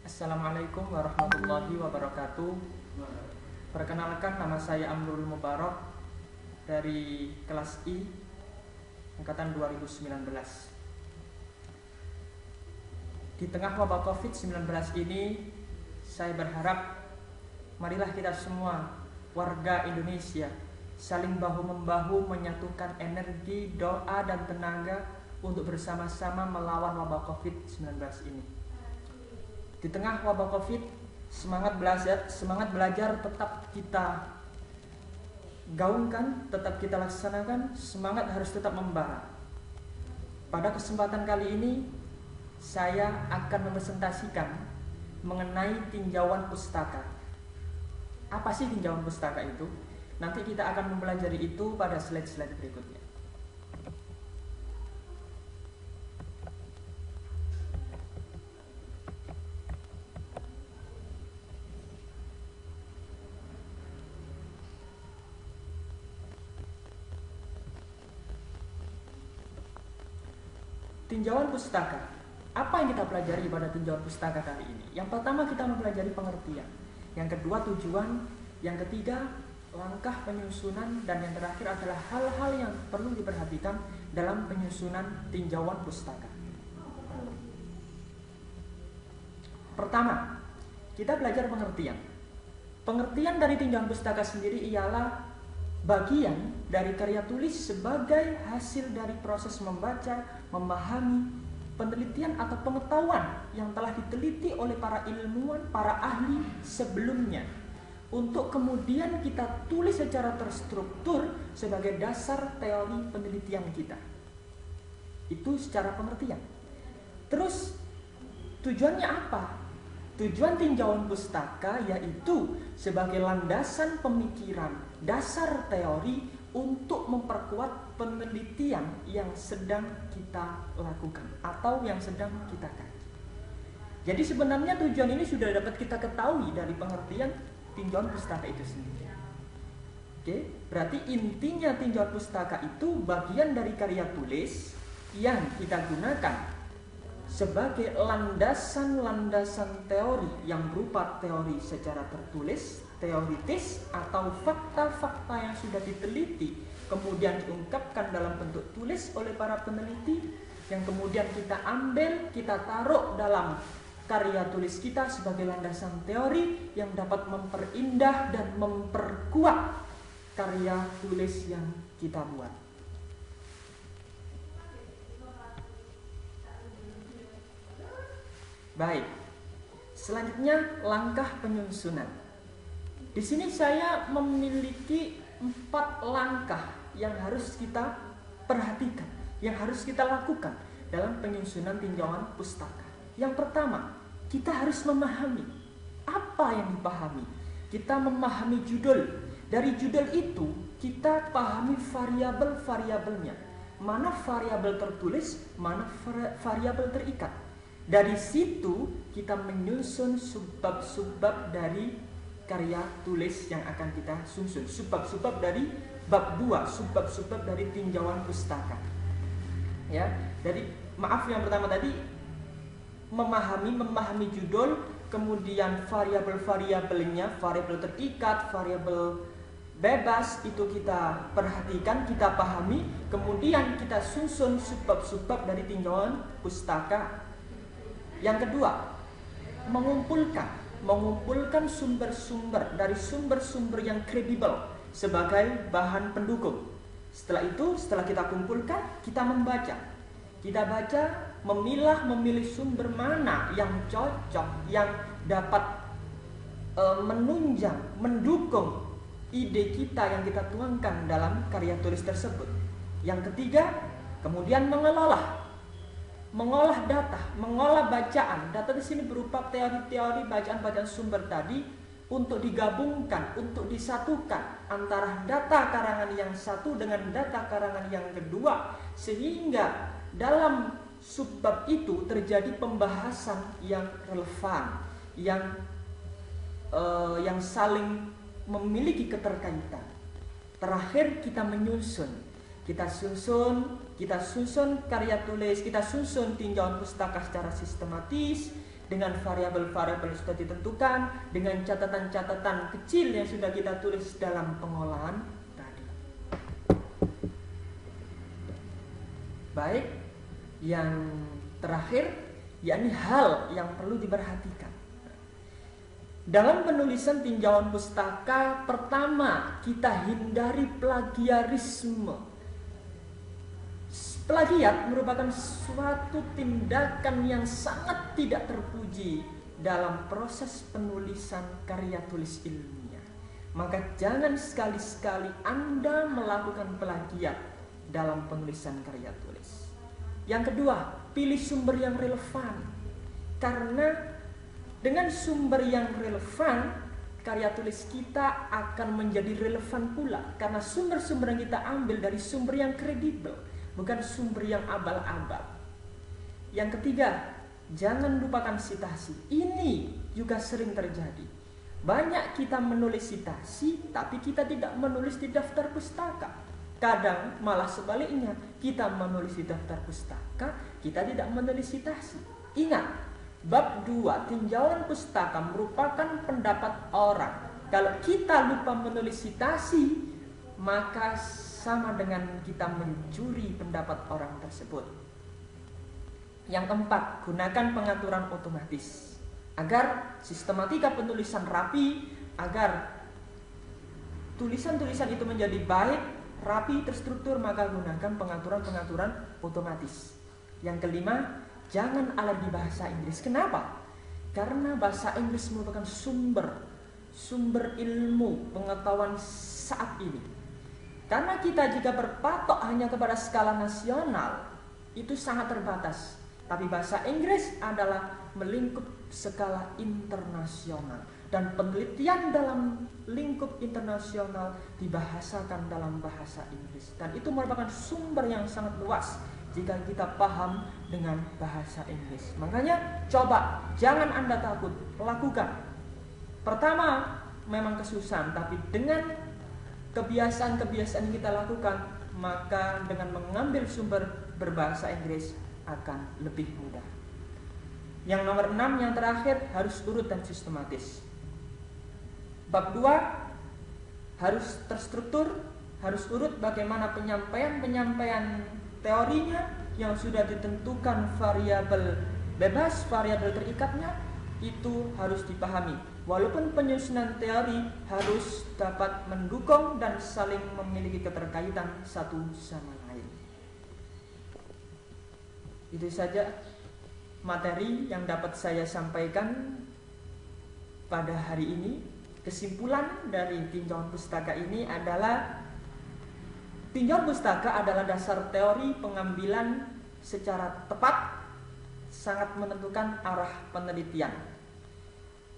Assalamualaikum warahmatullahi wabarakatuh. Perkenalkan, nama saya Amrul Mubarak dari kelas I angkatan 2019. Di tengah wabah COVID-19 ini, saya berharap marilah kita semua warga Indonesia saling bahu-membahu menyatukan energi, doa dan tenaga untuk bersama-sama melawan wabah COVID-19 ini. Di tengah wabah COVID, semangat belajar tetap kita gaungkan, tetap kita laksanakan, semangat harus tetap membara. Pada kesempatan kali ini, saya akan mempresentasikan mengenai tinjauan pustaka. Apa sih tinjauan pustaka itu? Nanti kita akan mempelajari itu pada slide-slide berikutnya. Tinjauan pustaka. Apa yang kita pelajari pada tinjauan pustaka kali ini? Yang pertama, kita mempelajari pengertian. Yang kedua, tujuan. Yang ketiga, langkah penyusunan. Dan yang terakhir adalah hal-hal yang perlu diperhatikan dalam penyusunan tinjauan pustaka. Pertama, kita belajar pengertian. Pengertian dari tinjauan pustaka sendiri ialah bagian dari karya tulis sebagai hasil dari proses membaca, memahami, penelitian atau pengetahuan yang telah diteliti oleh para ilmuwan, para ahli sebelumnya, untuk kemudian kita tulis secara terstruktur sebagai dasar teori penelitian kita. Itu secara pengertian. Terus tujuannya apa? Tujuan tinjauan pustaka yaitu sebagai landasan pemikiran, dasar teori untuk memperkuat penelitian yang sedang kita lakukan atau yang sedang kita kaji. Jadi sebenarnya tujuan ini sudah dapat kita ketahui dari pengertian tinjauan pustaka itu sendiri. Oke, berarti intinya tinjauan pustaka itu bagian dari karya tulis yang kita gunakan sebagai landasan-landasan teori yang berupa teori secara tertulis, teoritis, atau fakta-fakta yang sudah diteliti kemudian diungkapkan dalam bentuk tulis oleh para peneliti, yang kemudian kita ambil, kita taruh dalam karya tulis kita sebagai landasan teori yang dapat memperindah dan memperkuat karya tulis yang kita buat. Baik, selanjutnya langkah penyusunan. Di sini saya memiliki 4 langkah yang harus kita perhatikan, yang harus kita lakukan dalam penyusunan tinjauan pustaka. Yang pertama, kita harus memahami. Apa yang dipahami? Kita memahami judul. Dari judul itu, kita pahami variabel-variabelnya. Mana variabel tertulis, mana variabel terikat. Dari situ kita menyusun subbab-subbab dari karya tulis yang akan kita susun. Subbab-subbab dari bab 2, subbab-subbab dari tinjauan pustaka. Ya, dari yang pertama tadi memahami judul, kemudian variabel-variabelnya, variabel terikat, variabel bebas itu kita perhatikan, kita pahami, kemudian kita susun subbab-subbab dari tinjauan pustaka. Yang kedua, mengumpulkan sumber-sumber dari sumber-sumber yang kredibel sebagai bahan pendukung. Setelah itu, setelah kita kumpulkan, kita membaca. Kita baca, memilih sumber mana yang cocok, yang dapat menunjang, mendukung ide kita yang kita tuangkan dalam karya tulis tersebut. Yang ketiga, kemudian mengolah data, mengolah bacaan. Data di sini berupa teori-teori, bacaan-bacaan sumber tadi untuk digabungkan, untuk disatukan antara data karangan yang satu dengan data karangan yang kedua, sehingga dalam subbab itu terjadi pembahasan yang relevan, yang saling memiliki keterkaitan. Terakhir, kita menyusun. Kita susun karya tulis, kita susun tinjauan pustaka secara sistematis, dengan variabel-variabel sudah ditentukan, dengan catatan-catatan kecil yang sudah kita tulis dalam pengolahan tadi. Baik, yang terakhir yakni hal yang perlu diperhatikan dalam penulisan tinjauan pustaka. Pertama, kita hindari plagiarisme. Plagiat merupakan suatu tindakan yang sangat tidak terpuji dalam proses penulisan karya tulis ilmiah. Maka jangan sekali-sekali Anda melakukan plagiat dalam penulisan karya tulis. Yang kedua, pilih sumber yang relevan. Karena dengan sumber yang relevan, karya tulis kita akan menjadi relevan pula. Karena sumber-sumber yang kita ambil dari sumber yang kredibel, bukan sumber yang abal-abal. Yang ketiga, jangan lupakan sitasi. Ini juga sering terjadi. Banyak kita menulis sitasi, tapi kita tidak menulis di daftar pustaka. Kadang malah sebaliknya, kita menulis di daftar pustaka, kita tidak menulis sitasi. Ingat, bab 2 tinjauan pustaka merupakan pendapat orang. Kalau kita lupa menulis sitasi, maka sama dengan kita mencuri pendapat orang tersebut. Yang keempat, gunakan pengaturan otomatis agar sistematika penulisan rapi, agar tulisan-tulisan itu menjadi baik, rapi, terstruktur, maka gunakan pengaturan-pengaturan otomatis. Yang kelima, jangan alergi bahasa Inggris. Kenapa? Karena bahasa Inggris merupakan sumber ilmu pengetahuan saat ini. Karena kita jika berpatok hanya kepada skala nasional, itu sangat terbatas. Tapi bahasa Inggris adalah melingkup skala internasional. Dan penelitian dalam lingkup internasional dibahasakan dalam bahasa Inggris. Dan itu merupakan sumber yang sangat luas jika kita paham dengan bahasa Inggris. Makanya coba, jangan Anda takut, lakukan. Pertama, memang kesusahan, tapi dengan kebiasaan-kebiasaan yang kita lakukan, maka dengan mengambil sumber berbahasa Inggris akan lebih mudah. Yang nomor 6, yang terakhir, harus urut dan sistematis. Bab 2 harus terstruktur, harus urut bagaimana penyampaian teorinya yang sudah ditentukan variabel bebas, variabel terikatnya, itu harus dipahami. Walaupun penyusunan teori harus dapat mendukung dan saling memiliki keterkaitan satu sama lain. Itu saja materi yang dapat saya sampaikan pada hari ini. Kesimpulan dari tinjauan pustaka ini adalah tinjauan pustaka adalah dasar teori pengambilan secara tepat, sangat menentukan arah penelitian.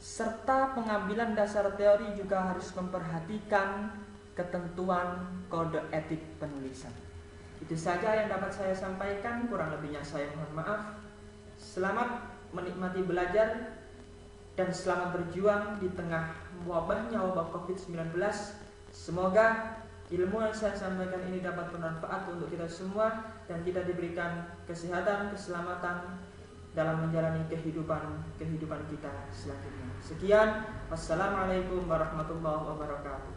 Serta pengambilan dasar teori juga harus memperhatikan ketentuan kode etik penulisan. Itu saja yang dapat saya sampaikan, kurang lebihnya saya mohon maaf. Selamat menikmati belajar dan selamat berjuang di tengah wabahnya wabah COVID-19. Semoga ilmu yang saya sampaikan ini dapat bermanfaat untuk kita semua dan kita diberikan kesehatan, keselamatan dalam menjalani kehidupan kita selanjutnya. Sekian, wassalamualaikum warahmatullahi wabarakatuh.